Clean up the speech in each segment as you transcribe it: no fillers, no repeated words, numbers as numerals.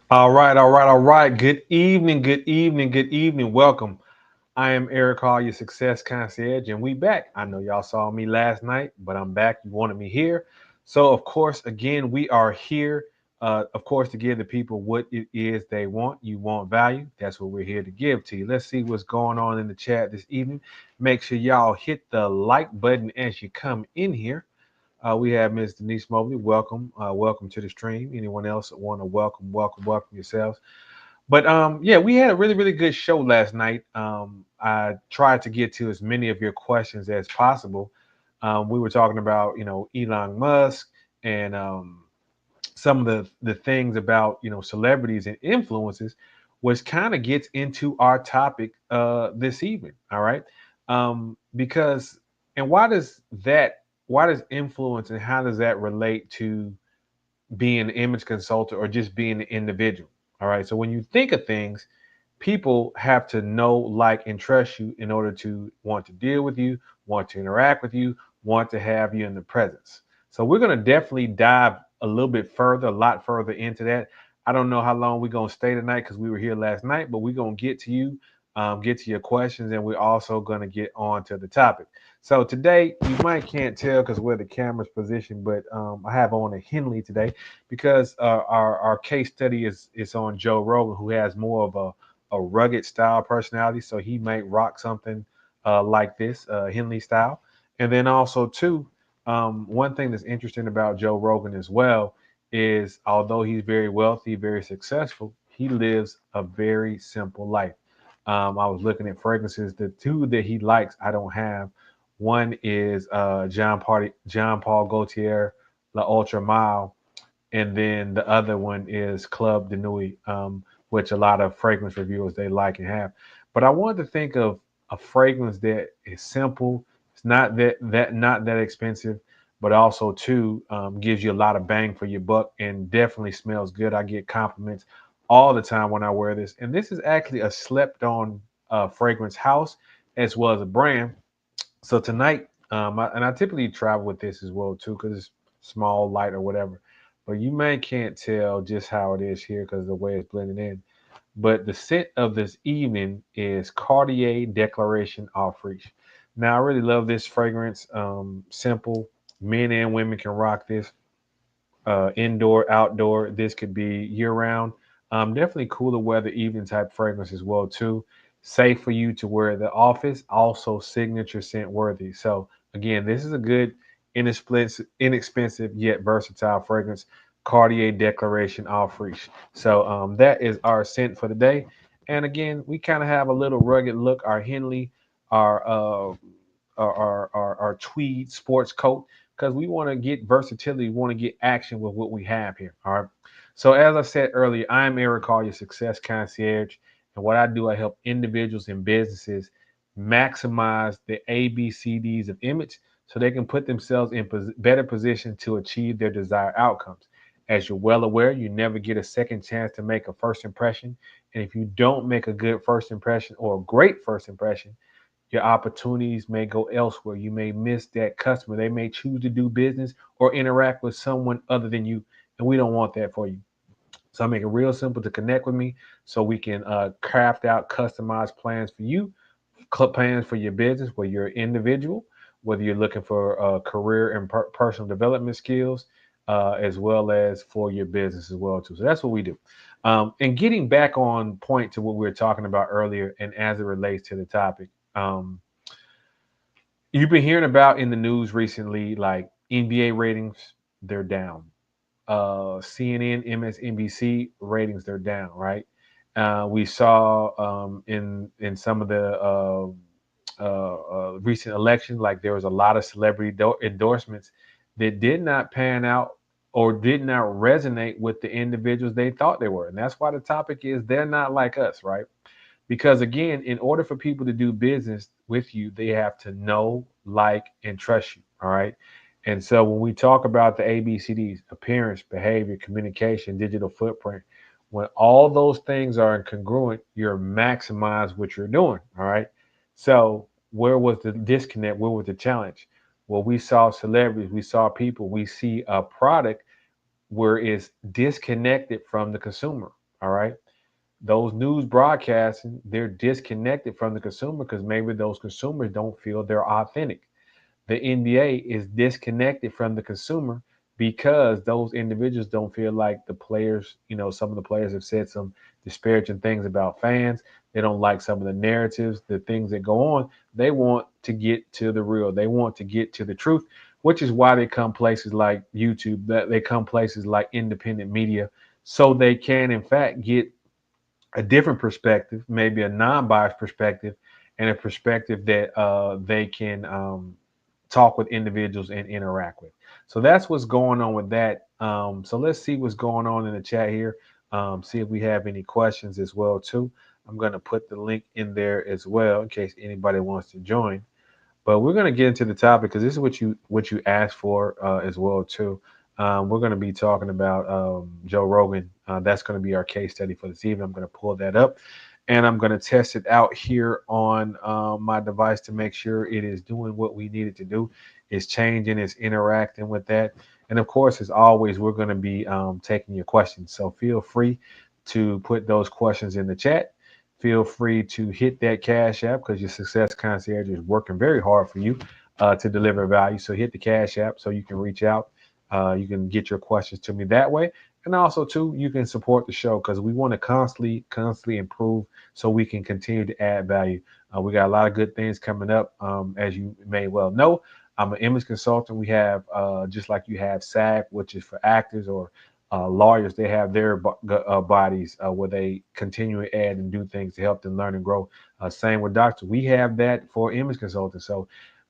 All right, all right, all right. Good evening, good evening, good evening. Welcome. I am Eric Hall, your success concierge, and we back. I know y'all saw me last night, but I'm back. You wanted me here. So, of course, again, we are here, of course, to give the people what it is they want. You want value. That's what we're here to give to you. Let's see what's going on in the chat this evening. Make sure y'all hit the like button as you come in here. We have Ms. Denise Mobley. Welcome. Welcome to the stream. Anyone else want to welcome yourselves. But yeah, we had a really, really good show last night. I tried to get to as many of your questions as possible. We were talking about, Elon Musk and some of the things about, celebrities and influences, which kind of gets into our topic this evening. All right. Because, and why does influence and how does that relate to being an image consultant or just being an individual? All right. So when you think of things, people have to know, like, and trust you in order to want to deal with you, want to interact with you, want to have you in the presence. So we're going to definitely dive a little bit further, a lot further into that. I don't know how long we're going to stay tonight because we were here last night, but we're going to get to you, get to your questions, and we're also going to get on to the topic. So today, you might can't tell because where the camera's positioned, but I have on a Henley today because our case study is on Joe Rogan, who has more of a rugged style personality. So he might rock something like this, Henley style. And then also, too, one thing that's interesting about Joe Rogan as well is although he's very wealthy, very successful, he lives a very simple life. I was looking at fragrances. The two that he likes, I don't have. One is John Paul Gaultier La Ultra Mile, and then the other one is Club de Nuit, which a lot of fragrance reviewers they like and have. But I wanted to think of a fragrance that is simple. It's not that expensive, but also too gives you a lot of bang for your buck and definitely smells good. I get compliments all the time when I wear this, and this is actually a slept on fragrance house as well as a brand. So tonight, and I typically travel with this as well too, because it's small, light, or whatever. But you may can't tell just how it is here because the way it's blending in. But the scent of this evening is Cartier Declaration Afriche. Now I really love this fragrance. Simple, men and women can rock this indoor, outdoor. This could be year round. Definitely cooler weather, evening type fragrance as well too. Safe for you to wear at the office. Also signature scent worthy. So again, this is a good, inexpensive yet versatile fragrance. Cartier Declaration Afriche. So that is our scent for the day. And again, we kind of have a little rugged look. Our Henley, our our tweed sports coat because we want to get versatility. We want to get action with what we have here. All right. So as I said earlier, I'm Eric Hall, your success concierge, and what I do, I help individuals and businesses maximize the ABCDs of image so they can put themselves in better position to achieve their desired outcomes. As you're well aware, you never get a second chance to make a first impression. And if you don't make a good first impression or a great first impression, your opportunities may go elsewhere. You may miss that customer. They may choose to do business or interact with someone other than you. And we don't want that for you. So I make it real simple to connect with me so we can craft out customized plans for you, plans for your business, whether you're an individual, whether you're looking for career and personal development skills, as well as for your business as well too. So that's what we do. And getting back on point to what we were talking about earlier, and as it relates to the topic, um, you've been hearing about in the news recently, like NBA ratings, they're down. CNN, MSNBC ratings, they're down, right? We saw in some of the recent elections, like there was a lot of celebrity endorsements that did not pan out or did not resonate with the individuals they thought they were, and that's why the topic is they're not like us, right? Because again, in order for people to do business with you, they have to know, like, and trust you. All right. And so when we talk about the ABCDs, appearance, behavior, communication, digital footprint, when all those things are congruent, you're maximize what you're doing. All right. So where was the disconnect? Where was the challenge? Well, we saw celebrities, we saw people, we see a product where it's disconnected from the consumer. All right. Those news broadcasting, they're disconnected from the consumer because maybe those consumers don't feel they're authentic. The NBA is disconnected from the consumer because those individuals don't feel like the players, some of the players have said some disparaging things about fans. They don't like some of the narratives, the things that go on. They want to get to the real. They want to get to the truth, which is why they come places like YouTube, that they come places like independent media, so they can in fact get a different perspective, maybe a non-biased perspective, and a perspective that they can talk with individuals and interact with. So that's what's going on with that. So let's see what's going on in the chat here. See if we have any questions as well too. I'm going to put the link in there as well in case anybody wants to join. But we're going to get into the topic because this is what you asked for as well too. We're going to be talking about Joe Rogan. That's going to be our case study for this evening. I'm going to pull that up and I'm going to test it out here on my device to make sure it is doing what we need it to do. It's changing, it's interacting with that. And of course, as always, we're going to be taking your questions. So feel free to put those questions in the chat. Feel free to hit that Cash App because your success concierge is working very hard for you to deliver value. So hit the Cash App so you can reach out. You can get your questions to me that way. And also, too, you can support the show because we want to constantly improve so we can continue to add value. We got a lot of good things coming up. As you may well know, I'm an image consultant. We have, just like you have SAG, which is for actors or lawyers, they have their bodies where they continue to add and do things to help them learn and grow. Same with doctors. We have that for image consultants. So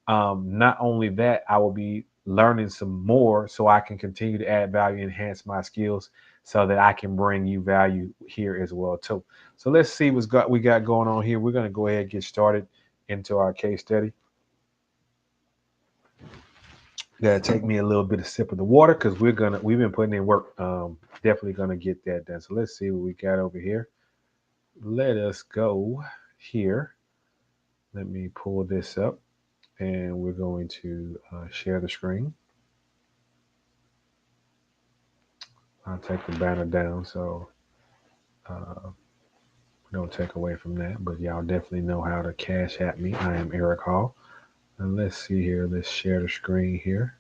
not only that, I will be learning some more so I can continue to add value, enhance my skills so that I can bring you value here as well too. So let's see we got going on here. We're going to go ahead and get started into our case study. Gotta take me a little bit of sip of the water because we've been putting in work. Definitely gonna get that done. So let's see what we got over here. Let us go here. Let me pull this up and we're going to share the screen. I'll take the banner down so uh, we don't take away from that. But y'all definitely know how to cash at me. I am Eric Hall. And let's see here. Let's share the screen here.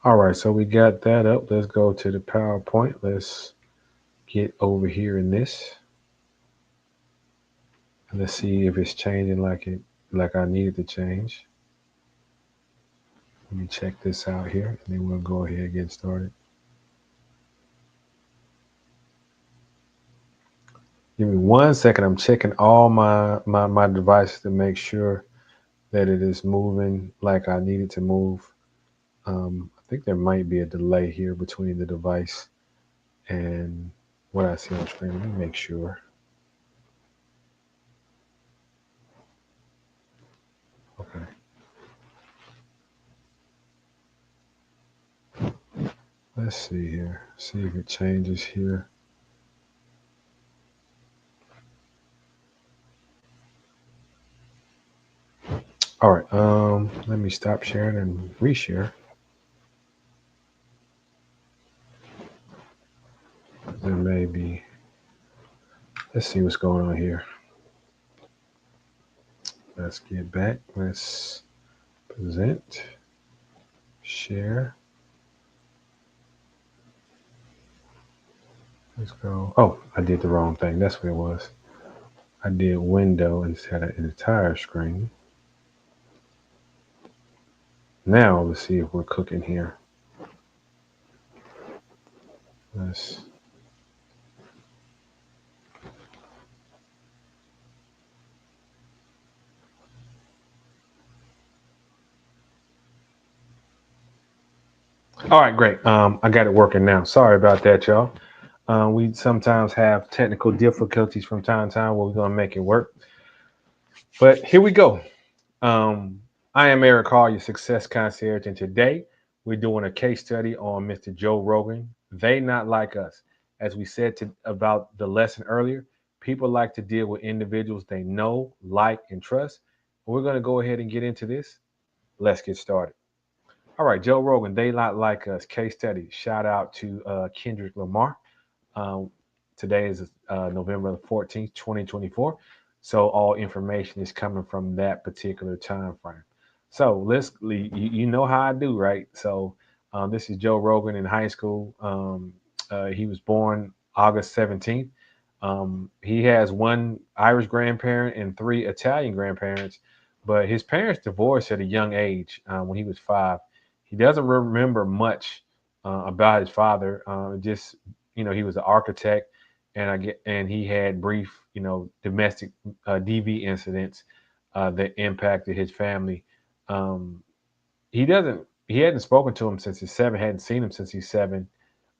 All right, so we got that up. Let's go to the PowerPoint. Let's get over here in this. And let's see if it's changing like I needed to change. Let me check this out here, and then we'll go ahead and get started. Give me 1 second. I'm checking all my devices to make sure that it is moving like I need it to move. I think there might be a delay here between the device and what I see on screen. Let me make sure. Okay. Let's see here. See if it changes here. All right. Let me stop sharing and reshare. There may be. Let's see what's going on here. Let's get back. Let's present, share. Let's go. Oh, I did the wrong thing. That's what it was. I did window instead of entire screen. Now let's see if we're cooking here. Let's. All right, great. I got it working now. Sorry about that, y'all. We sometimes have technical difficulties from time to time where we're gonna make it work. But here we go. I am Eric Hall, your success concierge, and today we're doing a case study on Mr. Joe Rogan. They not like us. As we said about the lesson earlier, people like to deal with individuals they know, like, and trust. We're going to go ahead and get into this. Let's get started. All right, Joe Rogan, they not like us. Case study. Shout out to Kendrick Lamar. Um, Today is November the 14th, 2024. So all information is coming from that particular time frame. So you know how I do, right? So this is Joe Rogan in high school. He was born August 17th. He has one Irish grandparent and three Italian grandparents, but his parents divorced at a young age when he was 5. He doesn't remember much about his father. Just he was an architect, and he had brief domestic DV incidents that impacted his family. Um, he doesn't. he hadn't spoken to him since he's 7, hadn't seen him since he's 7,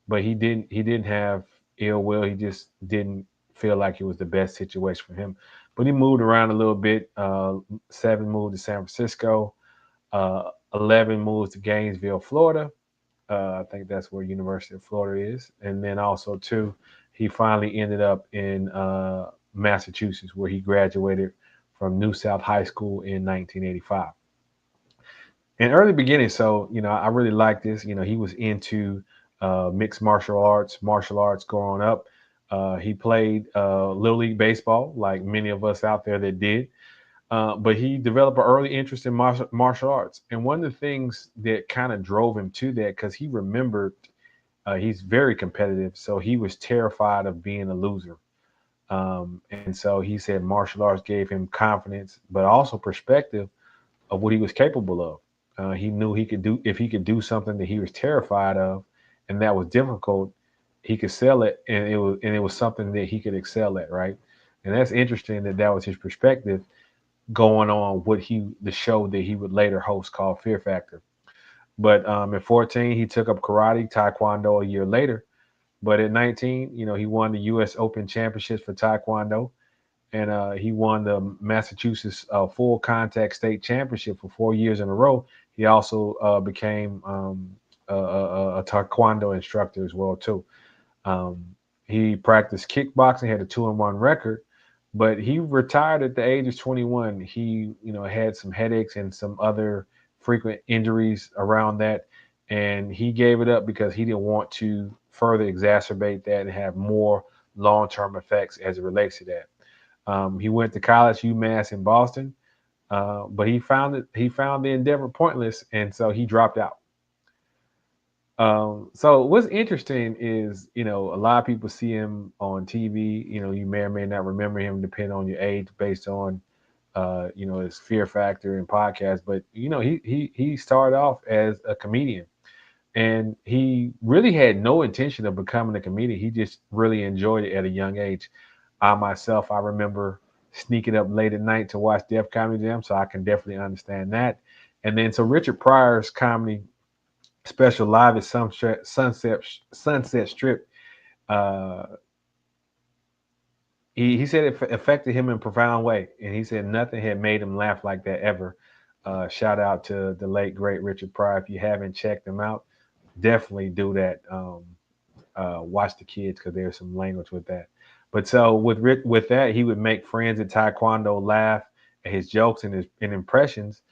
but he didn't have ill will. He just didn't feel like it was the best situation for him. But he moved around a little bit. 7 moved to San Francisco. 11 moves to Gainesville, Florida. I think that's where University of Florida is. And then also too, he finally ended up in Massachusetts, where he graduated from New South High School in 1985. In early beginning, so I really like this. He was into mixed martial arts growing up. He played little league baseball, like many of us out there that did. But he developed an early interest in martial arts, and one of the things that kind of drove him to that, because he remembered he's very competitive, so he was terrified of being a loser. And so he said martial arts gave him confidence, but also perspective of what he was capable of. He knew he could do if he could do something that he was terrified of, and that was difficult. He could sell it, and it was something that he could excel at, right? And that's interesting that was his perspective going on what the show that he would later host called Fear Factor. But at 14, he took up karate, taekwondo a year later. But at 19, he won the U.S. Open Championships for taekwondo, and he won the Massachusetts Full Contact State Championship for 4 years in a row. He also became a taekwondo instructor as well too. Um, he practiced kickboxing, had a 2-1 record, but he retired at the age of 21. He, had some headaches and some other frequent injuries around that, and he gave it up because he didn't want to further exacerbate that and have more long-term effects as it relates to that. He went to college, UMass in Boston, but he found the endeavor pointless, and so he dropped out. So what's interesting is, a lot of people see him on TV. You may or may not remember him, depending on your age, based on, his Fear Factor and podcast. But he started off as a comedian, and he really had no intention of becoming a comedian. He just really enjoyed it at a young age. I remember sneaking up late at night to watch Def Comedy Jam, so I can definitely understand that. And then so Richard Pryor's comedy special live at Sunset Strip. Uh, he said it affected him in a profound way, and he said nothing had made him laugh like that ever. Shout out to the late great Richard Pryor. If you haven't checked him out, definitely do that. Watch the kids, because there's some language with that. But so with that, he would make friends at Taekwondo laugh at his jokes and his and impressions.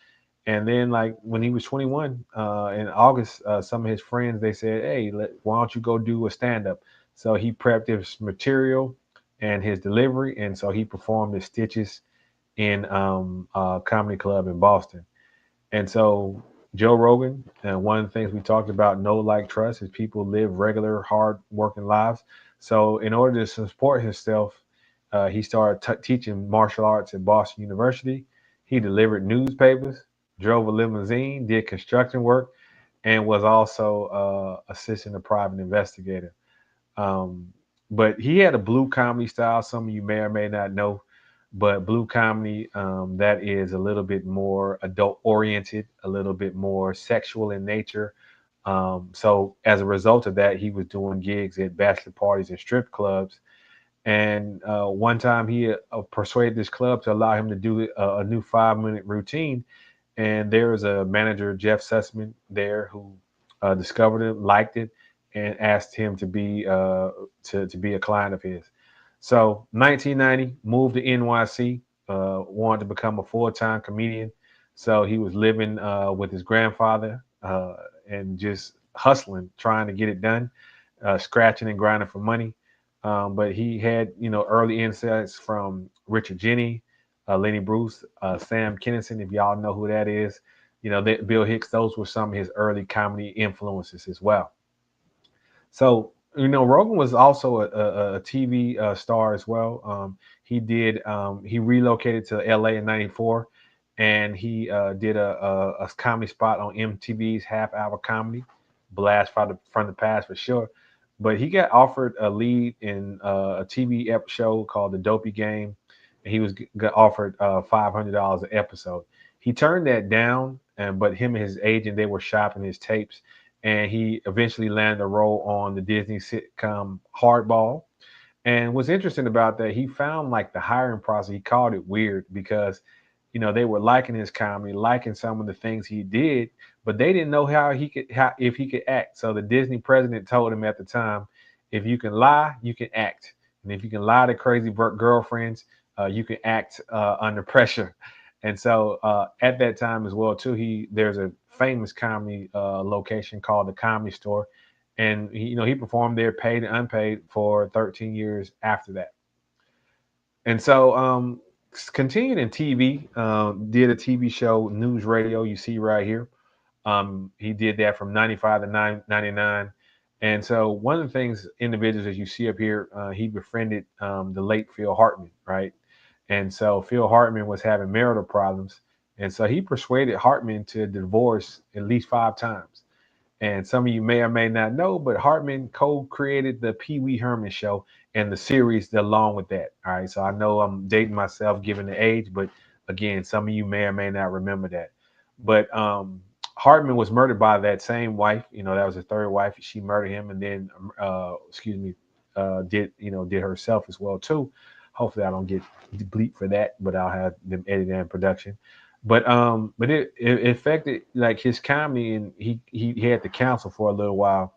And then, like when he was 21 in August, some of his friends they said, "Hey, why don't you go do a stand up?" So he prepped his material and his delivery, and so he performed his stitches in a comedy club in Boston. And so Joe Rogan, one of the things we talked about, know like trust, is people live regular, hard working lives. So in order to support himself, he started teaching martial arts at Boston University. He delivered newspapers, drove a limousine, did construction work, and was also assisting a private investigator. Um, but he had a blue comedy style. Some of you may or may not know, but blue comedy, that is a little bit more adult oriented, a little bit more sexual in nature. So as a result of that, he was doing gigs at bachelor parties and strip clubs. And one time he persuaded this club to allow him to do a new 5-minute routine. And there was a manager, Jeff Sussman, there who discovered it, liked it, and asked him to be to be a client of his. So 1990, moved to NYC, wanted to become a full-time comedian. So he was living with his grandfather and just hustling, trying to get it done, scratching and grinding for money. But he had, early insights from Richard Jenney, Lenny Bruce, Sam Kinison, if y'all know who that is. Bill Hicks, those were some of his early comedy influences as well. So, Rogan was also a TV star as well. He relocated to LA in '94, and he did a comedy spot on MTV's Half Hour Comedy, blast from the past for sure. But he got offered a lead in a TV show called The Dopey Game, and he was got offered $500 an episode. He turned that down, and but him and his agent, they were shopping his tapes, and he eventually landed a role on the Disney sitcom Hardball. And what's interesting about that, he found like the hiring process, he called it weird because, they were liking his comedy, liking some of the things he did, but they didn't know how if he could act. So the Disney president told him at the time, if you can lie, you can act, and if you can lie to crazy girlfriends, you can act under pressure. And so at that time as well too, he there's a famous comedy location called the Comedy Store, and he performed there, paid and unpaid, for 13 years after that. And so continued in TV, did a TV show, News Radio, you see right here. He did that from 95 to 99. And so one of the things, individuals, as you see up here, he befriended the late Phil Hartman, right? And so Phil Hartman was having marital problems. And so he persuaded Hartman to divorce at least 5 times. And some of you may or may not know, but Hartman co-created the Pee Wee Herman show and the series along with that. All right. So I know I'm dating myself given the age, but again, some of you may or may not remember that. But Hartman was murdered by that same wife. That was his third wife. She murdered him, and then, did herself as well too. Hopefully, I don't get bleep for that, but I'll have them edit that in production. But it affected like his comedy, and he had to counsel for a little while.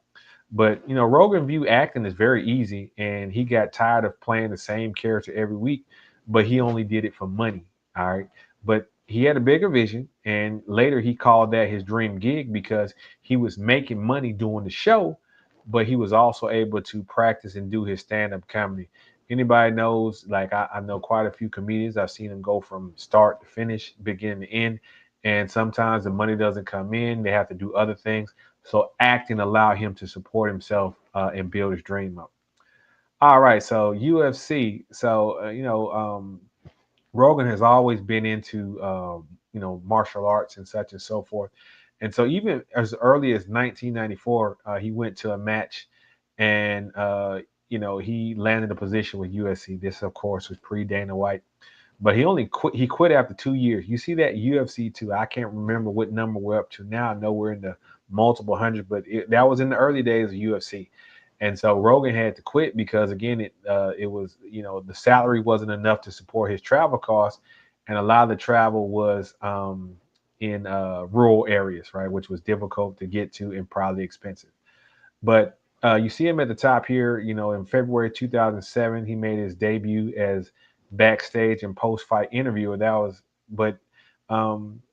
But Rogan viewed acting as very easy, and he got tired of playing the same character every week. But he only did it for money. All right, but he had a bigger vision, and later he called that his dream gig because he was making money doing the show, but he was also able to practice and do his stand-up comedy. Anybody knows, like I know quite a few comedians. I've seen them go from start to finish, beginning to end, and sometimes the money doesn't come in. They have to do other things. So acting allowed him to support himself and build his dream up. All right, so UFC. So Rogan has always been into martial arts and such and so forth. And so even as early as 1994, he went to a match, and he landed a position with UFC. This, of course, was pre Dana White, but he only quit. He quit after 2 years. You see that UFC too. I can't remember what number we're up to now. I know we're in the multiple hundreds, but that was in the early days of UFC. And so Rogan had to quit because, again, it was, the salary wasn't enough to support his travel costs, and a lot of the travel was in rural areas, right, which was difficult to get to and probably expensive. But you see him at the top here. In February 2007, he made his debut as backstage and post-fight interviewer. But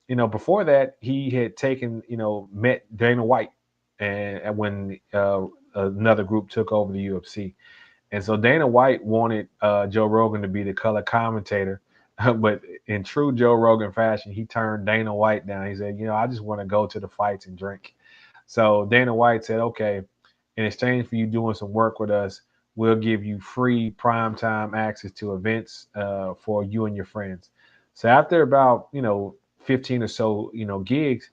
before that, he had met Dana White, and when another group took over the UFC. And so Dana White wanted Joe Rogan to be the color commentator, but in true Joe Rogan fashion, he turned Dana White down. He said, I just want to go to the fights and drink. So Dana White said, okay, in exchange for you doing some work with us, we'll give you free primetime access to events for you and your friends. So after about 15 or so gigs,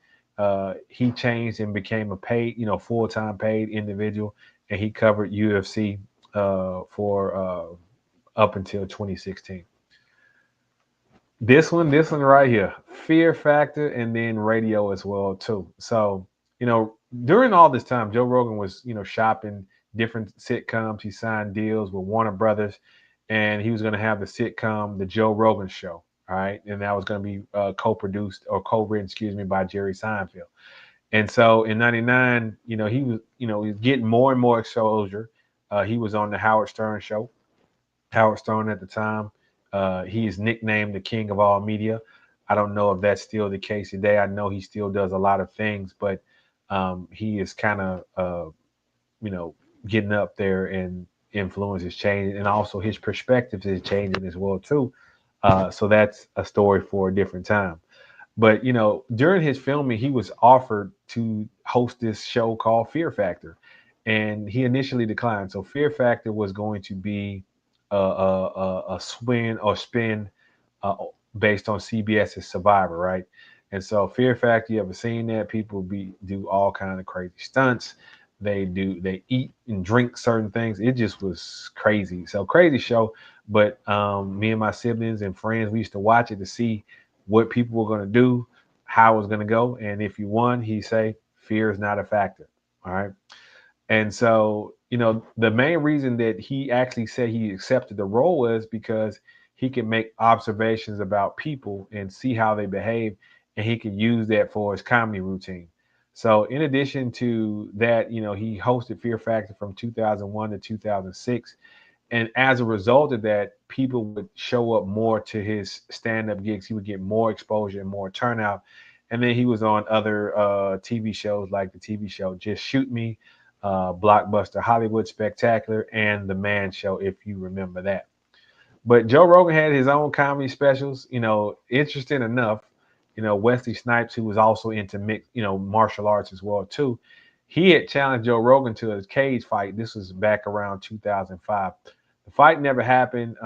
he changed and became a paid full-time paid individual, and he covered UFC for up until 2016. This one right here, Fear Factor, and then radio as well too. So during all this time, Joe Rogan was shopping different sitcoms. He signed deals with Warner Brothers, and he was going to have the sitcom The Joe Rogan Show. All right, and that was going to be co-produced or co-written, excuse me, by Jerry Seinfeld. And so in '99, he was getting more and more exposure. He was on the Howard Stern show. Howard Stern at the time. He is nicknamed the king of all media. I don't know if that's still the case today. I know he still does a lot of things, but he is kind of, getting up there, and influence is changing, and also his perspectives is changing as well too. So that's a story for a different time. But during his filming, he was offered to host this show called Fear Factor, and he initially declined. So Fear Factor was going to be a swing or spin uh, based on CBS's Survivor, right? And so Fear Factor, you ever seen that? People do all kind of crazy stunts. They eat and drink certain things. It just was crazy. So crazy show. But me and my siblings and friends, we used to watch it to see what people were going to do. how it was going to go. And if you won, he say, fear is not a factor. All right. And so, the main reason that he actually said he accepted the role was because he can make observations about people and see how they behave, and he can use that for his comedy routine. So, in addition to that, he hosted Fear Factor from 2001 to 2006. And as a result of that, people would show up more to his stand-up gigs. He would get more exposure and more turnout. And then he was on other TV shows like the TV show Just Shoot Me, Blockbuster Hollywood Spectacular, and The Man Show, if you remember that. But Joe Rogan had his own comedy specials. Interesting enough, Wesley Snipes, who was also into mixed, martial arts as well too, he had challenged Joe Rogan to a cage fight. This was back around 2005. The fight never happened.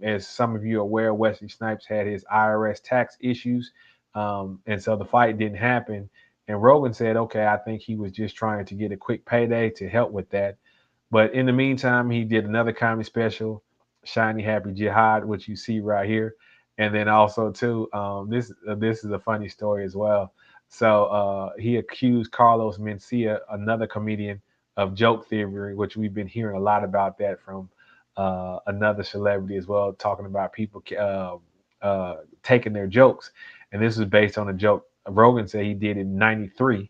As some of you are aware, Wesley Snipes had his IRS tax issues, and so the fight didn't happen. And Rogan said, "Okay, I think he was just trying to get a quick payday to help with that." But in the meantime, he did another comedy special, Shiny Happy Jihad, which you see right here. And then also too, this is a funny story as well. So he accused Carlos Mencia, another comedian, of joke theory, which we've been hearing a lot about that from another celebrity as well, talking about people taking their jokes. And this is based on a joke Rogan said he did in '93.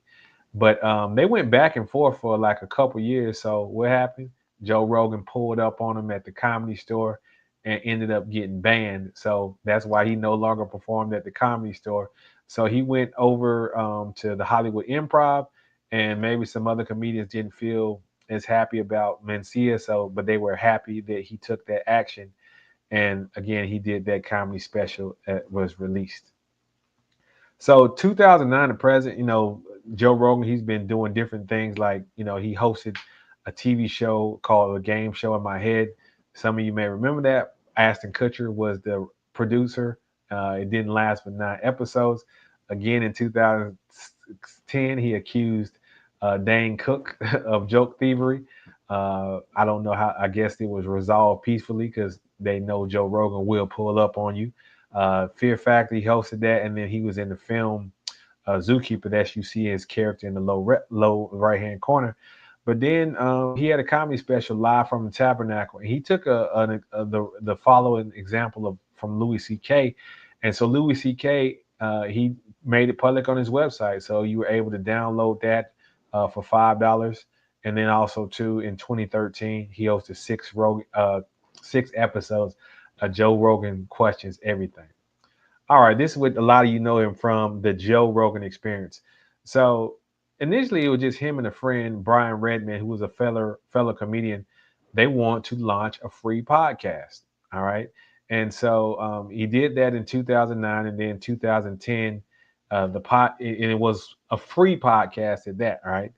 But they went back and forth for like a couple years. So what happened? Joe Rogan pulled up on him at the Comedy Store and ended up getting banned. So that's why he no longer performed at the Comedy Store. So he went over to the Hollywood Improv, and maybe some other comedians didn't feel as happy about Mencia. So, but they were happy that he took that action. And again, he did that comedy special that was released. So 2009 to present, Joe Rogan, he's been doing different things. Like, he hosted a TV show called A Game Show in My Head. Some of you may remember that. Ashton Kutcher was the producer. It didn't last but 9 episodes. Again, in 2010, he accused Dane Cook of joke thievery. I don't know how, I guess it was resolved peacefully because they know Joe Rogan will pull up on you. Fear Factor, he hosted that, and then he was in the film Zookeeper that you see his character in the low right hand corner. But then he had a comedy special, Live from the Tabernacle, and he took the following example of from Louis C.K. And so Louis C.K. He made it public on his website, so you were able to download that for $5. And then also too, in 2013, he hosted six episodes of Joe Rogan Questions Everything. All right, this is what a lot of you know him from, the Joe Rogan Experience. So initially, it was just him and a friend, Brian Redman, who was a fellow comedian. They want to launch a free podcast. All right, and so he did that in 2009, and then 2010, and it was a free podcast at that. All right,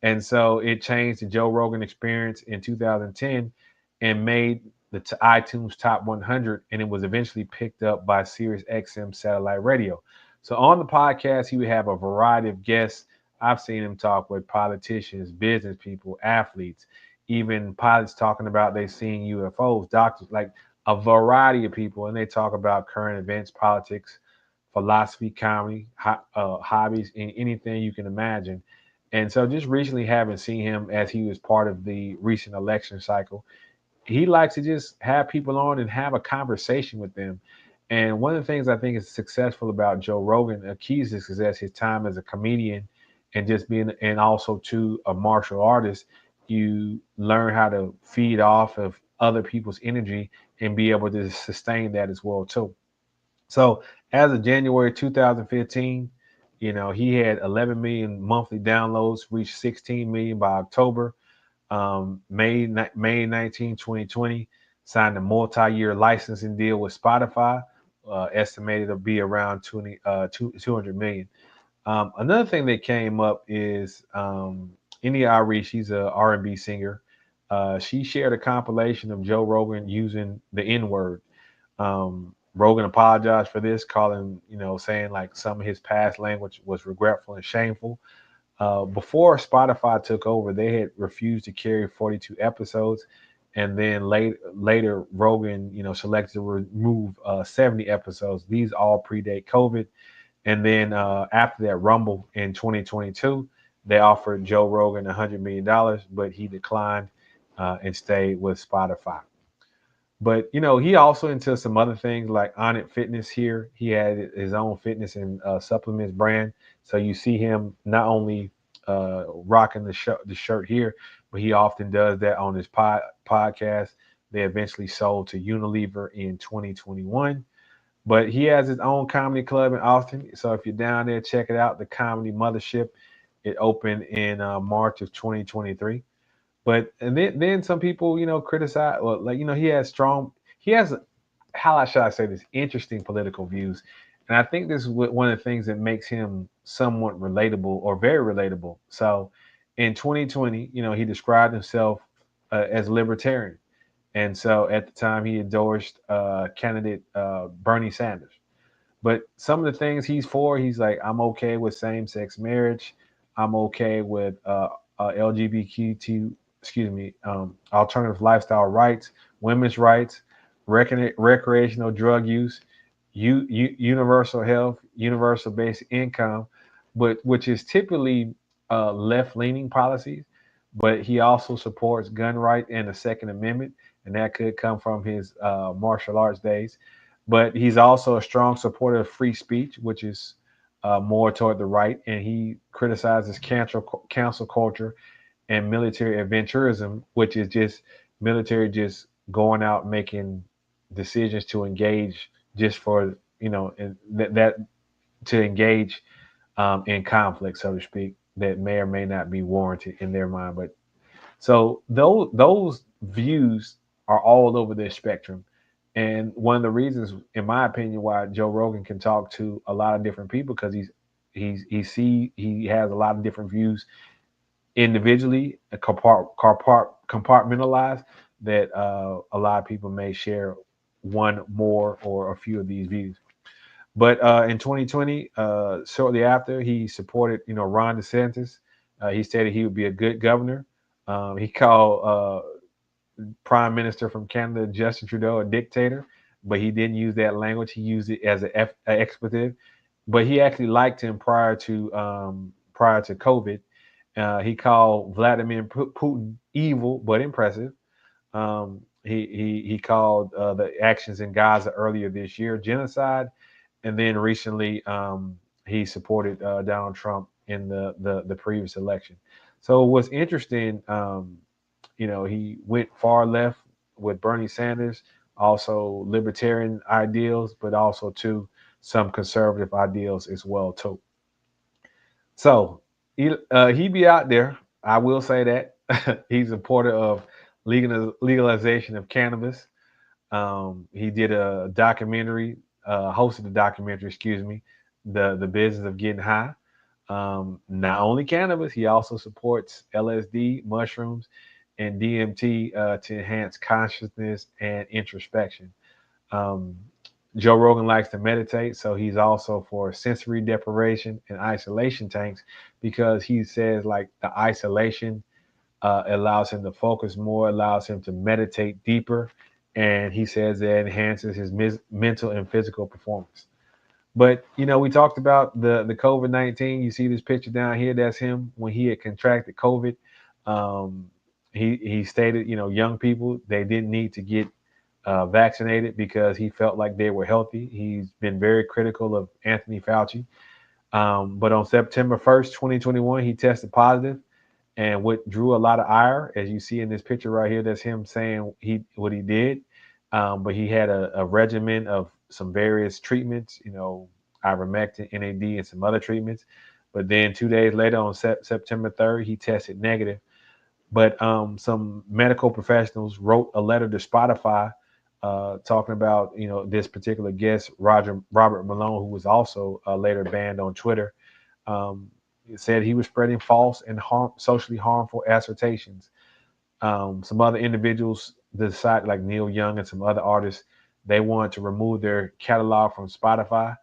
and so it changed the Joe Rogan Experience in 2010, and made the iTunes Top 100, and it was eventually picked up by Sirius XM satellite radio. So on the podcast, he would have a variety of guests. I've seen him talk with politicians, business people, athletes, even pilots talking about they seeing UFOs, doctors, like a variety of people, and they talk about current events, politics, philosophy, comedy, hobbies, and anything you can imagine. And so just recently having seen him as he was part of the recent election cycle, he likes to just have people on and have a conversation with them. And one of the things I think is successful about Joe Rogan, a key to success, his time as a comedian and just being, and also to a martial artist, you learn how to feed off of other people's energy and be able to sustain that as well too. So as of January 2015, he had 11 million monthly downloads, reached 16 million by October. May 19, 2020, signed a multi-year licensing deal with Spotify, estimated to be around 200 million. Another thing that came up is India Ari. She's a R&B singer. She shared a compilation of Joe Rogan using the N-word. Rogan apologized for this, calling, saying like some of his past language was regretful and shameful. Before Spotify took over, they had refused to carry 42 episodes, and then later Rogan, selected to remove 70 episodes. These all predate COVID, And then after that Rumble in 2022, they offered Joe Rogan $100 million, but he declined and stayed with Spotify. But he also into some other things like Onnit Fitness here. He had his own fitness and supplements brand. So you see him not only rocking the shirt here, but he often does that on his podcast. They eventually sold to Unilever in 2021. But he has his own comedy club in Austin. So if you're down there, check it out. The Comedy Mothership. It opened in March of 2023. But and then some people, criticize. Well, like he has how should I say this? Interesting political views, and I think this is one of the things that makes him somewhat relatable or very relatable. So, in 2020, he described himself as libertarian, and so at the time he endorsed candidate Bernie Sanders. But some of the things he's for, he's like, I'm okay with same-sex marriage. I'm okay with LGBTQ, alternative lifestyle rights, women's rights, recreational drug use, universal health, universal basic income, but which is typically left-leaning policies. But he also supports gun rights and the Second Amendment, and that could come from his martial arts days. But he's also a strong supporter of free speech, which is more toward the right, and he criticizes cancel culture and military adventurism, which is just military just going out making decisions to engage just for and that to engage in conflict, so to speak, that may or may not be warranted in their mind. But so those views are all over the spectrum. And one of the reasons, in my opinion, why Joe Rogan can talk to a lot of different people because he has a lot of different views individually, compartmentalized that a lot of people may share one more or a few of these views. But in 2020, shortly after, he supported Ron DeSantis. He stated he would be a good governor. He called Prime Minister from Canada Justin Trudeau a dictator, but he didn't use that language. He used it as an expletive. But he actually liked him prior to COVID. He called Vladimir Putin evil but impressive. He called the actions in Gaza earlier this year genocide, and then recently he supported Donald Trump in the previous election. So what's interesting, he went far left with Bernie Sanders, also libertarian ideals, but also too some conservative ideals as well too. So he be out there. I will say that he's a supporter of legalization of cannabis. He did a documentary, hosted a documentary, excuse me, the business of getting high. Not only cannabis, he also supports LSD, mushrooms, and DMT to enhance consciousness and introspection. Um, Joe Rogan likes to meditate, so he's also for sensory deprivation and isolation tanks because he says like the isolation allows him to focus more, allows him to meditate deeper, and he says that enhances his mental and physical performance. But we talked about the COVID-19. You see this picture down here. That's him when he had contracted COVID. Um, he stated, young people they didn't need to get vaccinated because he felt like they were healthy. He's been very critical of Anthony Fauci. But on September 1st, 2021, he tested positive, and what drew a lot of ire, as you see in this picture right here, that's him saying what he did. But he had a regimen of some various treatments, ivermectin, NAD, and some other treatments. But then 2 days later, on September 3rd, he tested negative. But some medical professionals wrote a letter to Spotify talking about this particular guest, Robert Malone, who was also later banned on Twitter. Um, said he was spreading false and socially harmful assertions. Some other individuals decided, like Neil Young and some other artists, they wanted to remove their catalog from Spotify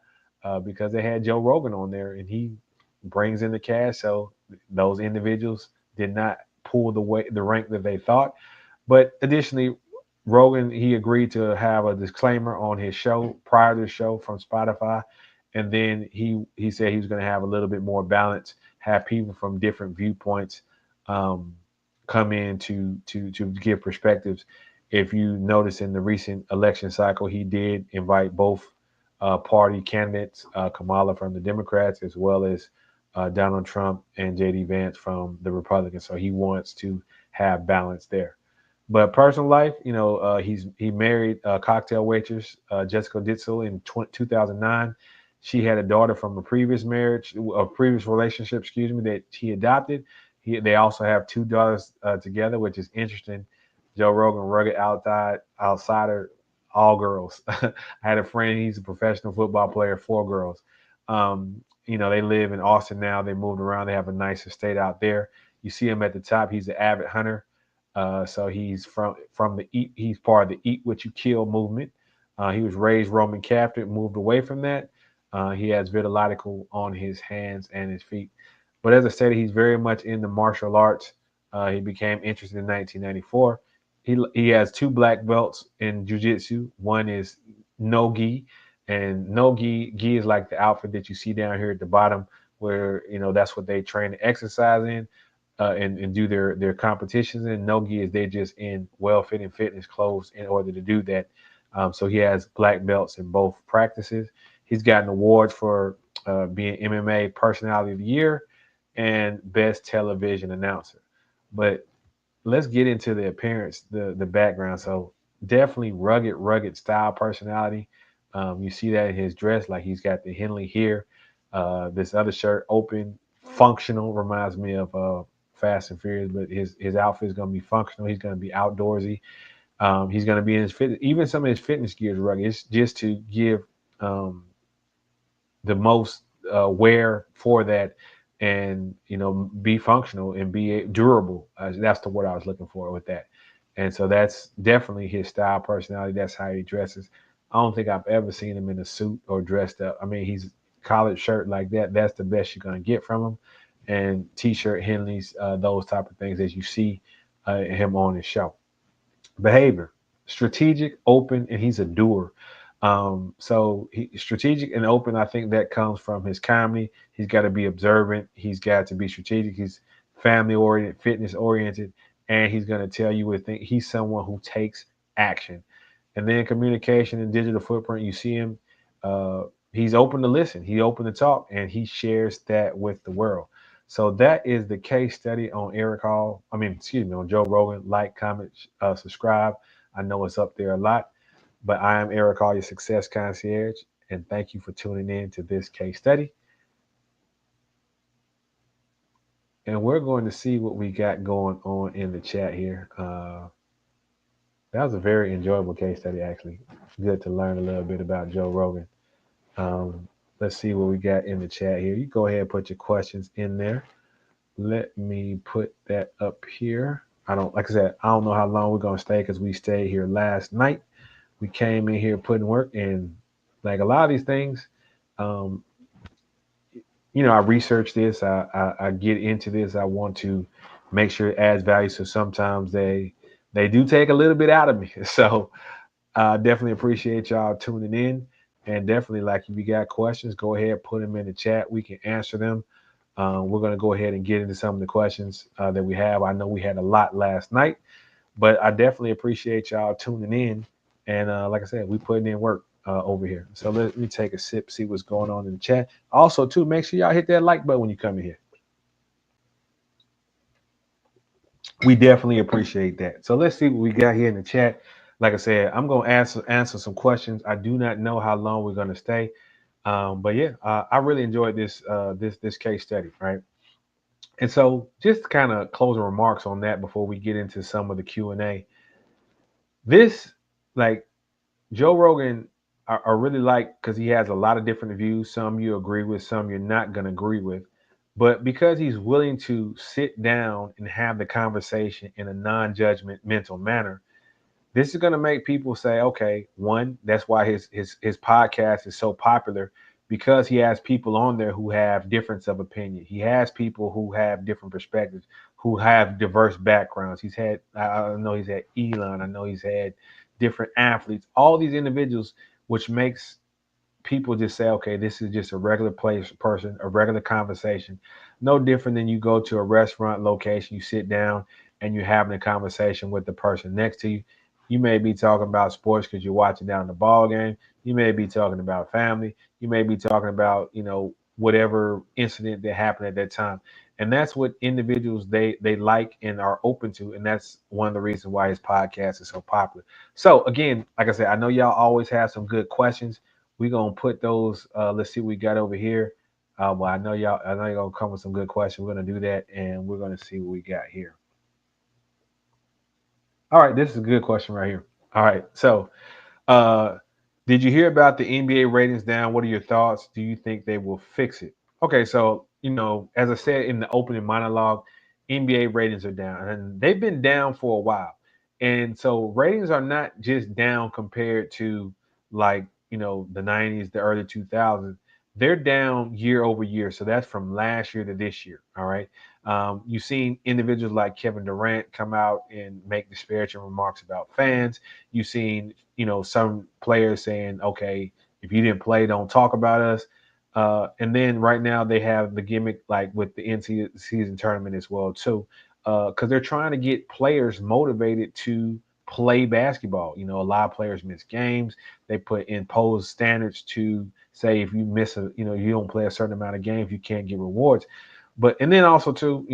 because they had Joe Rogan on there and he brings in the cash. So those individuals did not pull the rank that they thought. But additionally, Rogan, he agreed to have a disclaimer on his show prior to the show from Spotify. and then he said he was going to have a little bit more balance, have people from different viewpoints um, come in to give perspectives. If you notice in the recent election cycle, he did invite both party candidates, Kamala from the Democrats, as well as Donald Trump and J.D. Vance from the Republicans. So he wants to have balance there. But personal life, he married a cocktail waitress, Jessica Ditzel, in 2009. She had a daughter from a previous marriage, a previous relationship, excuse me, that he adopted. They also have two daughters together, which is interesting. Joe Rogan, rugged outsider, all girls. I had a friend; he's a professional football player, four girls. They live in Austin now. They moved around. They have a nice estate out there. You see him at the top. He's an avid hunter. So he's from the eat. He's part of the Eat What You Kill movement. He was raised Roman Catholic, moved away from that. He has vitiligo on his hands and his feet. But as I said, he's very much in the martial arts. He became interested in 1994. He has two black belts in jiu-jitsu. One is no gi, and no gi is like the outfit that you see down here at the bottom, where that's what they train to exercise in and do their competitions in. No gi is they're just in well-fitting fitness clothes in order to do that. So he has black belts in both practices. He's gotten awards for being MMA Personality of the Year and Best Television Announcer. But let's get into the appearance, the background. So definitely rugged style personality. You see that in his dress, like he's got the Henley here. This other shirt, open, functional, reminds me of Fast and Furious, but his outfit is going to be functional. He's going to be outdoorsy. He's going to be in his fit. Even some of his fitness gear is rugged. It's just to give um, the most wear for that, and be functional and be durable. That's the word I was looking for with that. And so that's definitely his style, personality. That's how he dresses. I don't think I've ever seen him in a suit or dressed up. I mean, he's collared shirt like that. That's the best you're gonna get from him. And t-shirt, Henleys, those type of things as you see him on his show. Behavior, strategic, open, and he's a doer. So he strategic and open. I think that comes from his comedy. He's got to be observant. He's got to be strategic. He's family oriented, fitness oriented, and he's going to tell you what think. He's someone who takes action. And then communication and digital footprint. You see him. Uh, he's open to listen. He open to talk, and he shares that with the world. So that is the case study on Eric Hall. I mean, excuse me, on Joe Rogan. Like, comment, subscribe. I know it's up there a lot. But I am Eric Hall, your success concierge, and thank you for tuning in to this case study. And we're going to see what we got going on in the chat here. That was a very enjoyable case study, actually. Good to learn a little bit about Joe Rogan. Um, let's see what we got in the chat here. You go ahead and put your questions in there. Let me put that up here. Like I said, I don't know how long we're going to stay because we stayed here last night. We came in here putting work, and like a lot of these things, um, I research this, I get into this, I want to make sure it adds value. So sometimes they do take a little bit out of me. So I definitely appreciate y'all tuning in, and definitely, like, if you got questions, go ahead, put them in the chat. We can answer them. We're going to go ahead and get into some of the questions that we have. I know we had a lot last night, but I definitely appreciate y'all tuning in. And like I said, we putting in work over here. So let me take a sip, see what's going on in the chat. Also, too, make sure y'all hit that like button when you come in here. We definitely appreciate that. So let's see what we got here in the chat. Like I said, I'm going to answer some questions. I do not know how long we're going to stay, but yeah, I really enjoyed this case study, right? And so, just kind of closing remarks on that before we get into some of the Q&A. This, like, Joe Rogan, I really like, because he has a lot of different views. Some you agree with, some you're not going to agree with. But because he's willing to sit down and have the conversation in a non-judgmental manner, this is going to make people say, okay, one, that's why his podcast is so popular, because he has people on there who have difference of opinion. He has people who have different perspectives, who have diverse backgrounds. I know he's had Elon, I know he's had different athletes, all these individuals, which makes people just say, okay, this is just a regular person, a regular conversation. No different than you go to a restaurant location, you sit down and you're having a conversation with the person next to you. You may be talking about sports because you're watching down the ball game. You may be talking about family. You may be talking about, whatever incident that happened at that time. And that's what individuals they like and are open to. And that's one of the reasons why his podcast is so popular. So again, like I said, I know y'all always have some good questions. We're gonna put those. Let's see what we got over here. Well, I know you're gonna come with some good questions. We're gonna do that, and we're gonna see what we got here. All right, this is a good question right here. All right, so uh, did you hear about the NBA ratings down? What are your thoughts? Do you think they will fix it? Okay, so as I said in the opening monologue, NBA ratings are down, and they've been down for a while. And so ratings are not just down compared to like the '90s, the early 2000s. They're down year over year. So that's from last year to this year. All right. You've seen individuals like Kevin Durant come out and make disparaging remarks about fans. You've seen some players saying, okay, if you didn't play, don't talk about us. And then right now they have the gimmick like with the end season tournament as well too, because they're trying to get players motivated to play basketball. A lot of players miss games. They put imposed standards to say if you miss you don't play a certain amount of games, you can't get rewards. But and then also too,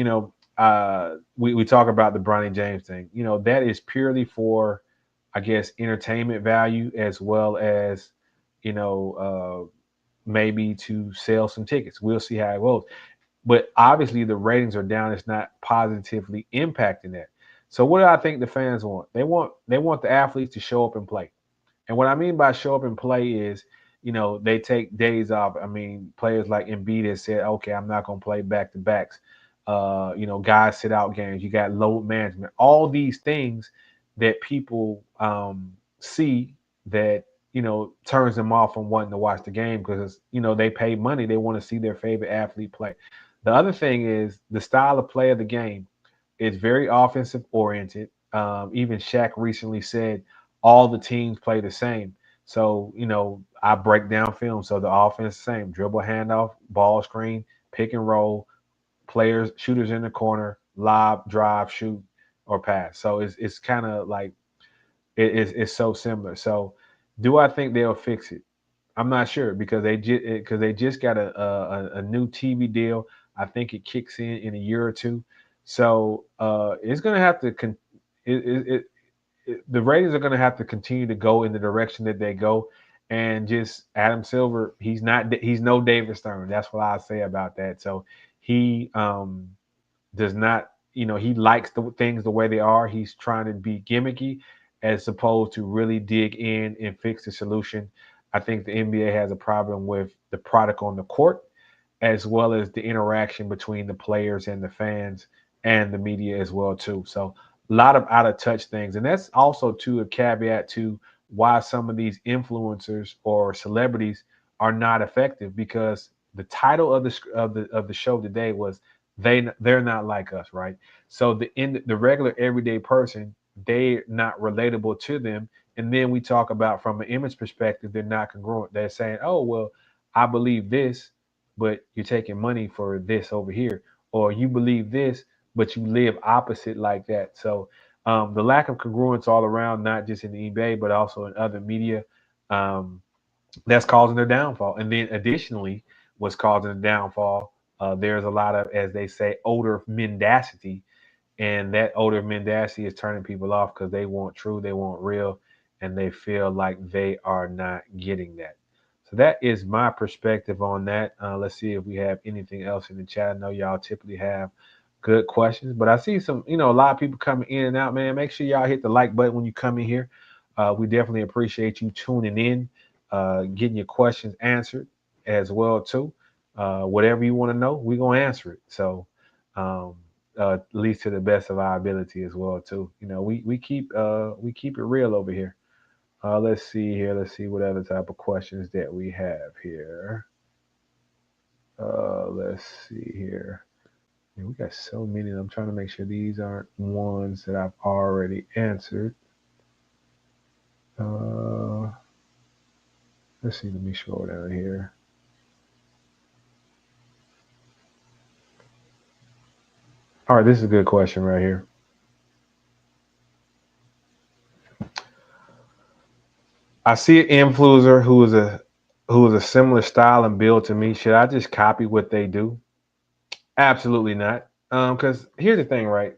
we talk about the Bronny James thing. That is purely for, I guess, entertainment value as well as, you know, maybe to sell some tickets. We'll see how it goes. But obviously, the ratings are down. It's not positively impacting that. So, what do I think the fans want? They want the athletes to show up and play. And what I mean by show up and play is, they take days off. I mean, players like Embiid has said, okay, I'm not going to play back to backs. Guys sit out games. You got load management. All these things that people see that, turns them off from wanting to watch the game because, they pay money. They want to see their favorite athlete play. The other thing is the style of play of the game is very offensive oriented. Even Shaq recently said all the teams play the same. So, I break down film. So the offense is the same: dribble, handoff, ball screen, pick and roll, players, shooters in the corner, lob, drive, shoot, or pass. So it's kind of like it's so similar. So do I think they'll fix it? I'm not sure because they just got a new TV deal. I think it kicks in a year or two. So it's gonna have to the Raiders are going to have to continue to go in the direction that they go, and just Adam Silver. He's no David Stern. That's what I say about that. So he does not, he likes the things the way they are. He's trying to be gimmicky as opposed to really dig in and fix the solution. I think the NBA has a problem with the product on the court as well as the interaction between the players and the fans and the media as well too. So a lot of out of touch things, and that's also to a caveat to why some of these influencers or celebrities are not effective because the title of the show today was they're not like us, right? So the regular everyday person, they're not relatable to them. And then we talk about from an image perspective, they're not congruent. They're saying, oh well, I believe this, but you're taking money for this over here, or you believe this, but you live opposite like that. So the lack of congruence all around, not just in the eBay, but also in other media, um, that's causing their downfall. And then additionally, what's causing the downfall, there's a lot of, as they say, older mendacity, and that older mendacity is turning people off because they want true, they want real, and they feel like they are not getting that. So that is my perspective on that. Let's see if we have anything else in the chat. I know y'all typically have good questions, but I see some, a lot of people coming in and out, man. Make sure y'all hit the like button when you come in here. We definitely appreciate you tuning in, getting your questions answered as well too. Whatever you want to know, we're gonna answer it. So um, at least to the best of our ability as well too. We keep it real over here. Let's see here. Let's see what other type of questions that we have here. Let's see here. Man, we got so many. I'm trying to make sure these aren't ones that I've already answered. Uh, Let's see. Let me scroll down here. All right, this is a good question right here. I see an influencer who is a similar style and build to me. Should I just copy what they do? Absolutely not. Because here's the thing, right?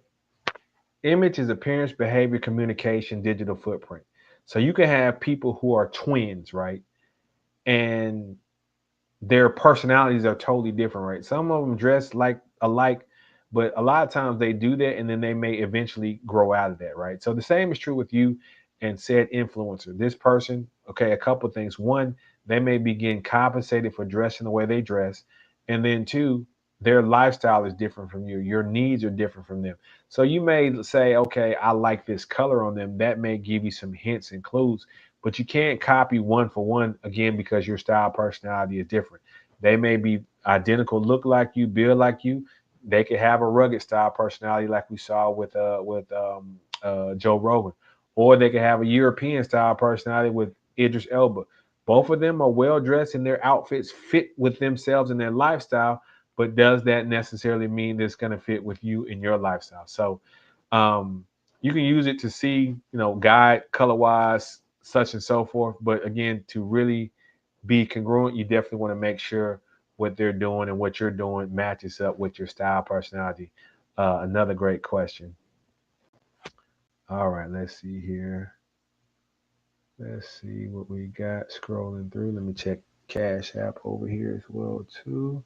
Image is appearance, behavior, communication, digital footprint. So you can have people who are twins, right? And their personalities are totally different, right? Some of them dress like alike, but a lot of times they do that and then they may eventually grow out of that, right? So the same is true with you and said influencer. This person, okay, a couple of things. One, they may be getting compensated for dressing the way they dress. And then two, their lifestyle is different from you. Your needs are different from them. So you may say, okay, I like this color on them. That may give you some hints and clues, but you can't copy one for one again because your style personality is different. They may be identical, look like you, build like you. They could have a rugged style personality like we saw with Joe Rogan, or they could have a European style personality with Idris Elba. Both of them are well dressed and their outfits fit with themselves and their lifestyle, but does that necessarily mean it's going to fit with you and your lifestyle? So um, you can use it to see, guide color wise, such and so forth. But again, to really be congruent, you definitely want to make sure what they're doing and what you're doing matches up with your style, personality. Another great question. All right, let's see here. Let's see what we got scrolling through. Let me check Cash App over here as well too.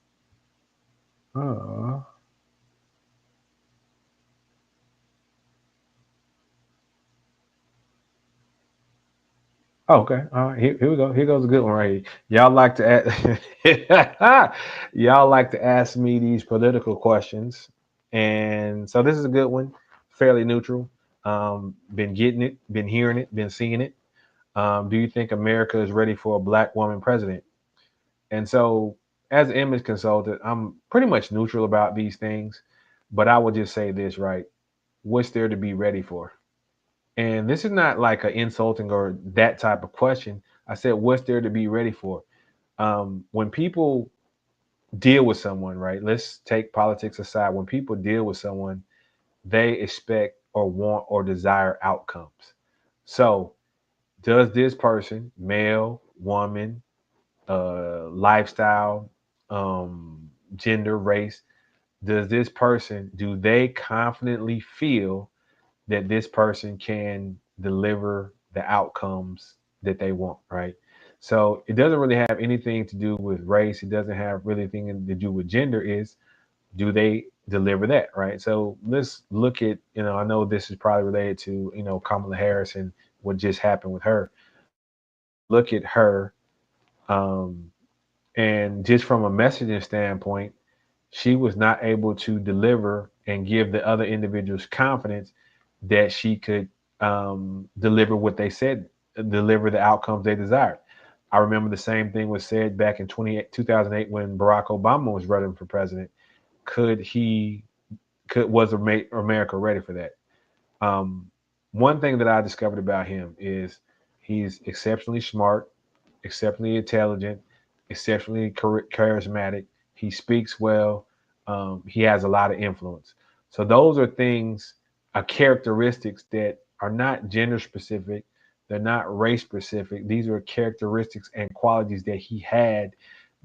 Uh, Oh, okay. All right. Here we go. Here goes a good one right here. Y'all like to y'all like to ask me these political questions, and so this is a good one. Fairly neutral. Been getting it, been hearing it, been seeing it. Do you think America is ready for a black woman president? And so, as an image consultant, I'm pretty much neutral about these things, but I would just say this, right? What's there to be ready for? And this is not like an insulting or that type of question. I said, what's there to be ready for? When people deal with someone, right? Let's take politics aside. When people deal with someone, they expect or want or desire outcomes. So, does this person, male, woman, lifestyle, gender, race, does this person, do they confidently feel that this person can deliver the outcomes that they want, right? So it doesn't really have anything to do with race. It doesn't have really anything to do with gender. Is do they deliver that, right? So let's look at, I know this is probably related to, Kamala Harris and what just happened with her. Look at her, um, and just from a messaging standpoint, she was not able to deliver and give the other individuals confidence that she could deliver what they said, deliver the outcomes they desired. I remember the same thing was said back in 2008 when Barack Obama was running for president. Could he, was America ready for that? Um, One thing that I discovered about him is he's exceptionally smart, exceptionally intelligent, exceptionally charismatic. He speaks well. He has a lot of influence. So those are things, characteristics that are not gender specific. They're not race specific. These are characteristics and qualities that he had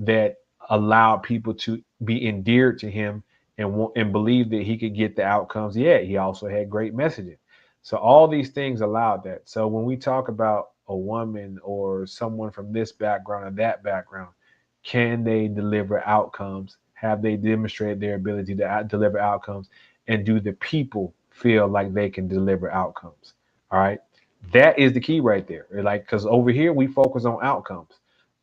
that allowed people to be endeared to him and believe that he could get the outcomes. Yeah, he also had great messaging. So all these things allowed that. So when we talk about a woman or someone from this background or that background, can they deliver outcomes? Have they demonstrated their ability to deliver outcomes? And do the people feel like they can deliver outcomes? All right. That is the key right there. Like, because over here we focus on outcomes.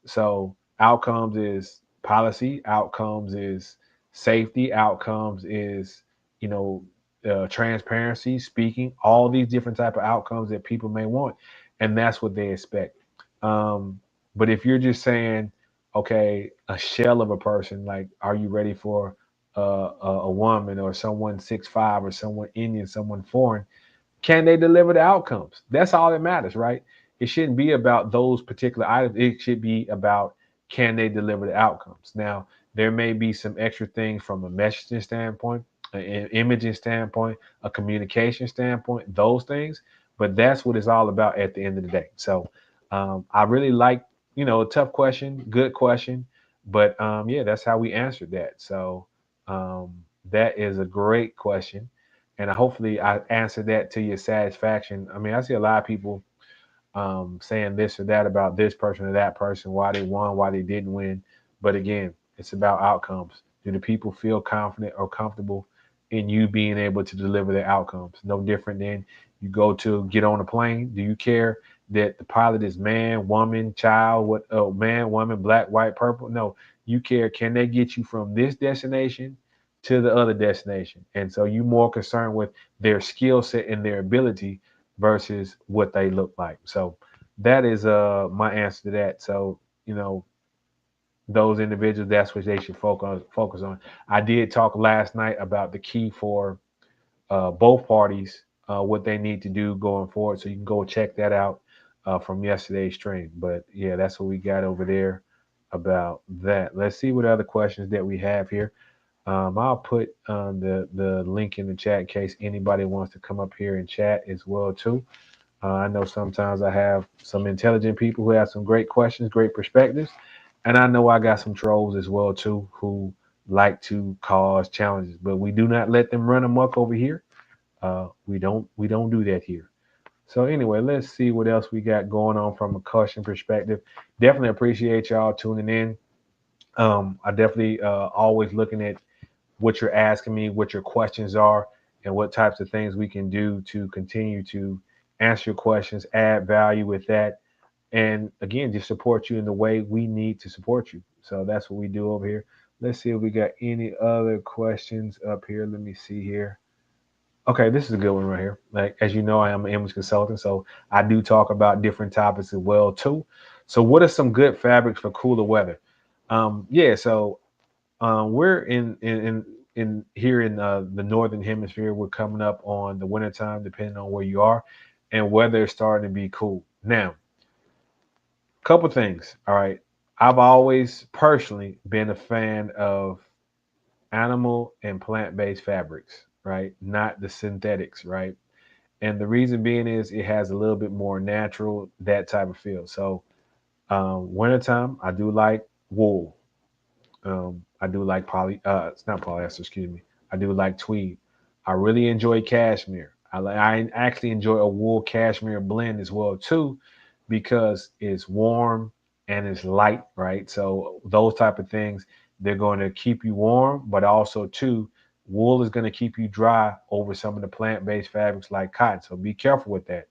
So outcomes is policy, outcomes is safety, outcomes is, you know, transparency, speaking, all these different type of outcomes that people may want, and that's what they expect. Um, but if you're just saying, okay, a shell of a person, like, are you ready for a woman or someone 6'5" or someone Indian, someone foreign? Can they deliver the outcomes? That's all that matters, right? it shouldn't be about those particular items. It should be about, can they deliver the outcomes? Now, there may be some extra things from a messaging standpoint, an imaging standpoint, a communication standpoint, those things. But that's what it's all about at the end of the day. So I really like, a tough question, good question. But yeah, that's how we answered that. So um, that is a great question. And hopefully I answered that to your satisfaction. I mean, I see a lot of people saying this or that about this person or that person, why they won, why they didn't win. But again, it's about outcomes. Do the people feel confident or comfortable in you being able to deliver their outcomes? No different than you go to get on a plane. Do you care that the pilot is man, woman, child, what man, woman, black, white, purple? No, you care, can they get you from this destination to the other destination? And so you more concerned with their skill set and their ability versus what they look like. So that is my answer to that. So, you know, those individuals, that's what they should focus on. I did talk last night about the key for both parties, what they need to do going forward. So you can go check that out from yesterday's stream. But yeah, that's what we got over there about that. Let's see what other questions that we have here. I'll put the link in the chat in case anybody wants to come up here and chat as well too. I know sometimes I have some intelligent people who have some great questions, great perspectives, and I know I got some trolls as well too who like to cause challenges. But we do not let them run amok over here. We don't do that here. So anyway, let's see what else we got going on from a question perspective. Definitely appreciate y'all tuning in. I definitely always looking at what you're asking me, what your questions are, and what types of things we can do to continue to answer your questions, add value with that, and again, just support you in the way we need to support you. So that's what we do over here. Let's see if we got any other questions up here. Let me see here. Okay, this is a good one right here. Like, as you know, I am an image consultant, so I do talk about different topics as well too. So, what are some good fabrics for cooler weather? Yeah, so we're in here in the northern hemisphere. We're coming up on the wintertime, depending on where you are, and weather is starting to be cool. Now, couple things. All right, I've always personally been a fan of animal and plant-based fabrics, right? Not the synthetics, right? And the reason being is it has a little bit more natural, that type of feel. So, wintertime, I do like wool. I do like it's not polyester, excuse me. I do like tweed. I really enjoy cashmere. I actually enjoy a wool cashmere blend as well too, because it's warm and it's light, right? So those type of things, they're going to keep you warm, but also too, wool is going to keep you dry over some of the plant-based fabrics like cotton. So be careful with that.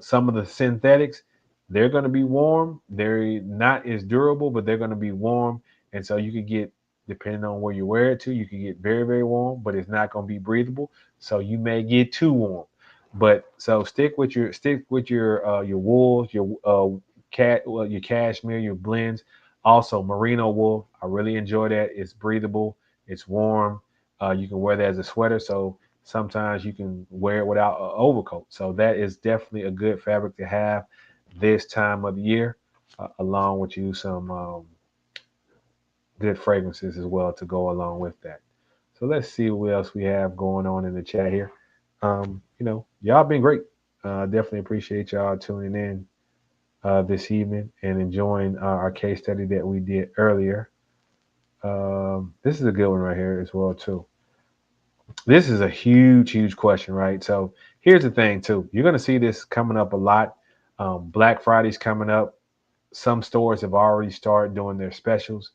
Some of the synthetics, they're going to be warm. They're not as durable, but they're going to be warm. And so you could get, depending on where you wear it to, you can get very, very warm, but it's not going to be breathable. So you may get too warm. But so stick with your wools, your cashmere, your blends. Also merino wool. I really enjoy that. It's breathable. It's warm. You can wear that as a sweater. So sometimes you can wear it without an overcoat. So that is definitely a good fabric to have this time of the year, along with you some good fragrances as well to go along with that. So let's see what else we have going on in the chat here. Y'all been great. Definitely appreciate y'all tuning in this evening and enjoying our case study that we did earlier. This is a good one right here as well too. This is a huge, huge question, right? So here's the thing too. You're going to see this coming up a lot. Black Friday's coming up. Some stores have already started doing their specials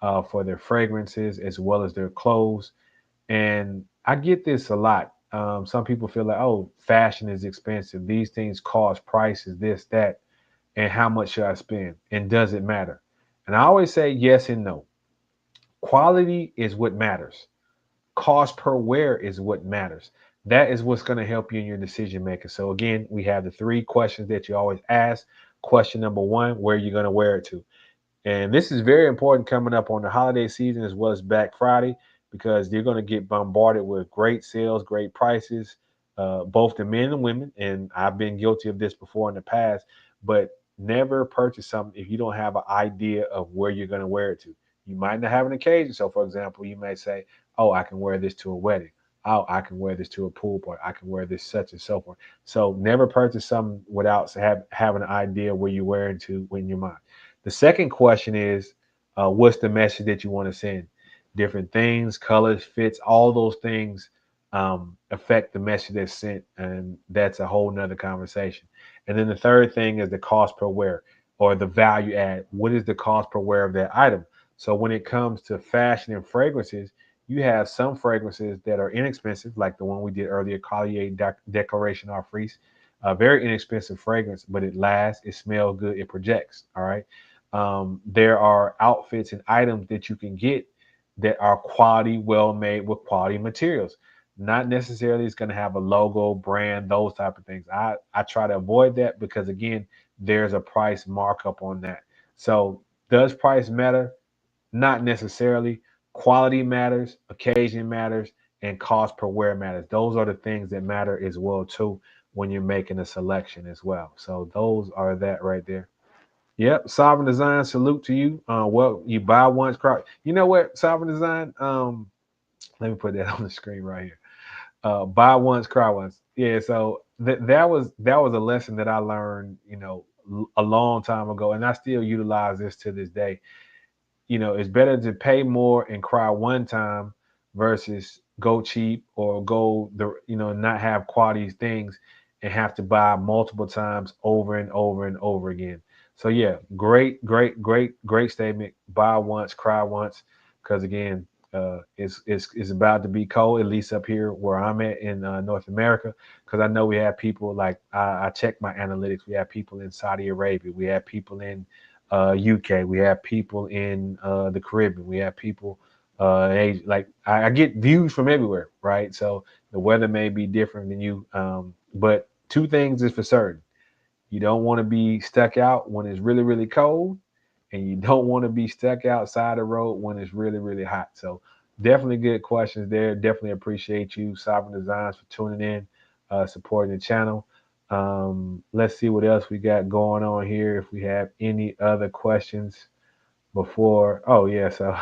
for their fragrances as well as their clothes. And I get this a lot. Some people feel like, oh, fashion is expensive. These things cost prices, this, that, and how much should I spend? And does it matter? And I always say yes and no. Quality is what matters. Cost per wear is what matters. That is what's going to help you in your decision making. So again, we have the three questions that you always ask. Question number one, where are you going to wear it to? And this is very important coming up on the holiday season as well as Black Friday, because you're going to get bombarded with great sales, great prices, both the men and women, and I've been guilty of this before in the past, but never purchase something if you don't have an idea of where you're going to wear it to. You might not have an occasion. So, for example, you may say, oh, I can wear this to a wedding. Oh, I can wear this to a pool party. I can wear this such and so forth. So, never purchase something without having an idea where you're wearing to when you're mind. The second question is, what's the message that you want to send? Different things, colors, fits, all those things affect the message that's sent, and that's a whole nother conversation. And then the third thing is the cost per wear or the value add. What is the cost per wear of that item? So when it comes to fashion and fragrances, you have some fragrances that are inexpensive, like the one we did earlier, Collier Declaration Arfreeze. A very inexpensive fragrance, but it lasts, it smells good, it projects. All right. There are outfits and items that you can get that are quality, well made with quality materials. Not necessarily it's going to have a logo, brand, those type of things. I try to avoid that because again, there's a price markup on that. So does price matter? Not necessarily. Quality matters, occasion matters, and cost per wear matters. Those are the things that matter as well too when you're making a selection as well. So those are that right there. Yep, Sovereign Design. Salute to you. Well, you buy once, cry. You know what, Sovereign Design. Let me put that on the screen right here. Buy once, cry once. Yeah. So that was a lesson that I learned, a long time ago, and I still utilize this to this day. It's better to pay more and cry one time versus go cheap or go not have quality things and have to buy multiple times over and over and over again. So yeah, great, great, great, great statement. Buy once, cry once, because again, it's about to be cold, at least up here where I'm at in North America. Because I know we have people like I check my analytics. We have people in Saudi Arabia. We have people in UK. We have people in the Caribbean. We have people in Asia. Like I get views from everywhere, right? So the weather may be different than you, but two things is for certain: you don't want to be stuck out when it's really really cold, and you don't want to be stuck outside the road when it's really really hot. So definitely good questions there. Definitely appreciate you, Sovereign Designs, for tuning in, supporting the channel. Let's see what else we got going on here. If we have any other questions before, oh yeah, so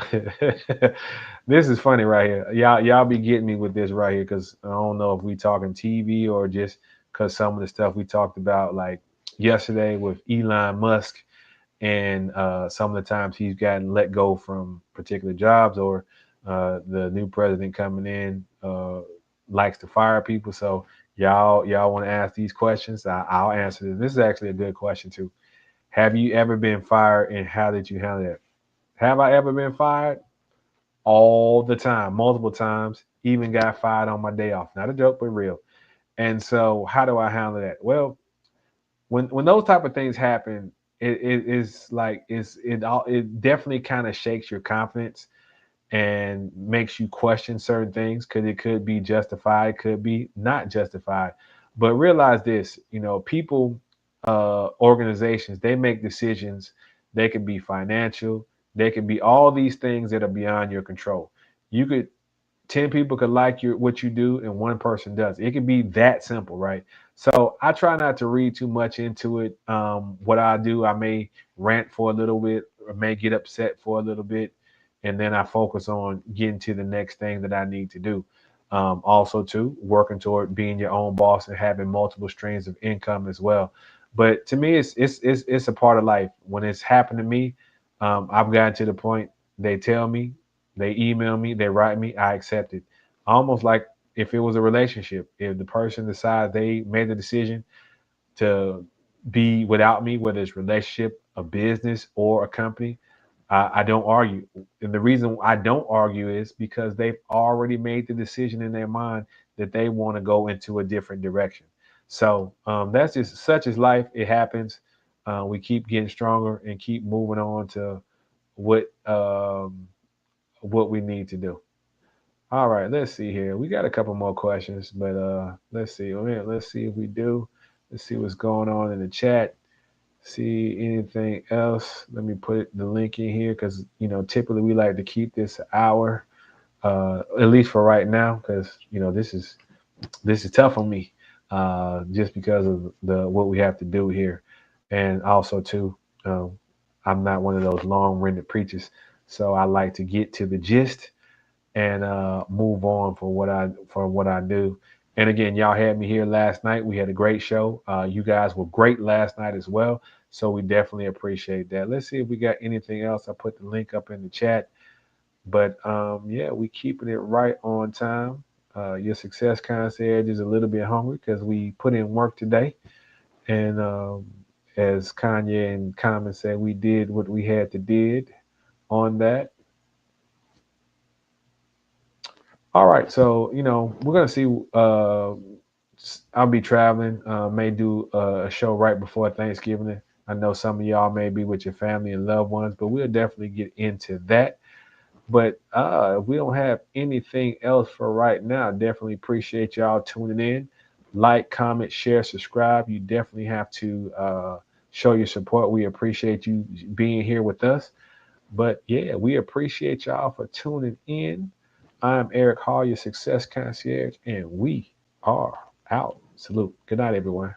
this is funny right here. Y'all be getting me with this right here because I don't know if we talking TV or just because some of the stuff we talked about like yesterday with Elon Musk and some of the times he's gotten let go from particular jobs or the new president coming in likes to fire people. So y'all want to ask these questions? I'll answer this. This is actually a good question too. Have you ever been fired and how did you handle that? Have I ever been fired? All the time, multiple times. Even got fired on my day off. Not a joke, but real. And so how do I handle that? Well, when those type of things happen, it is like it definitely kind of shakes your confidence and makes you question certain things because it could be justified, could be not justified. But realize this, people, organizations, they make decisions. They can be financial. They can be all these things that are beyond your control. You could 10 people could like what you do and one person does. It could be that simple, right? So I try not to read too much into it. What I do, I may rant for a little bit or may get upset for a little bit, and then I focus on getting to the next thing that I need to do. Also, too, working toward being your own boss and having multiple streams of income as well. But to me, it's a part of life. When it's happened to me, I've gotten to the point they tell me, they email me, they write me, I accept it. Almost like if it was a relationship, if the person decides they made the decision to be without me, whether it's relationship, a business, or a company, I don't argue. And the reason I don't argue is because they've already made the decision in their mind that they want to go into a different direction. So that's just such as life. It happens. We keep getting stronger and keep moving on to what what we need to do. All right, let's see here. We got a couple more questions, but let's see. Let's see if we do. Let's see what's going on in the chat. See anything else? Let me put the link in here because typically we like to keep this an hour, at least for right now, because this is this is tough on me, just because of the what we have to do here, and also too, um, I'm not one of those long-winded preachers, so I like to get to the gist and move on for what I do. And again, y'all had me here last night. We had a great show. You guys were great last night as well, so we definitely appreciate that. Let's see if we got anything else. I put the link up in the chat, but yeah, we keeping it right on time. Your success concierge is a little bit hungry because we put in work today, and as Kanye and Common said, we did what we had to did on that. All right, so we're gonna see. I'll be traveling. May do a show right before Thanksgiving. I know some of y'all may be with your family and loved ones, but we'll definitely get into that. But if we don't have anything else for right now, definitely appreciate y'all tuning in. Like, comment, share, subscribe. You definitely have to show your support. We appreciate you being here with us. But yeah, we appreciate y'all for tuning in. I'm Eric Hall, your success concierge, and we are out. Salute. Good night, everyone.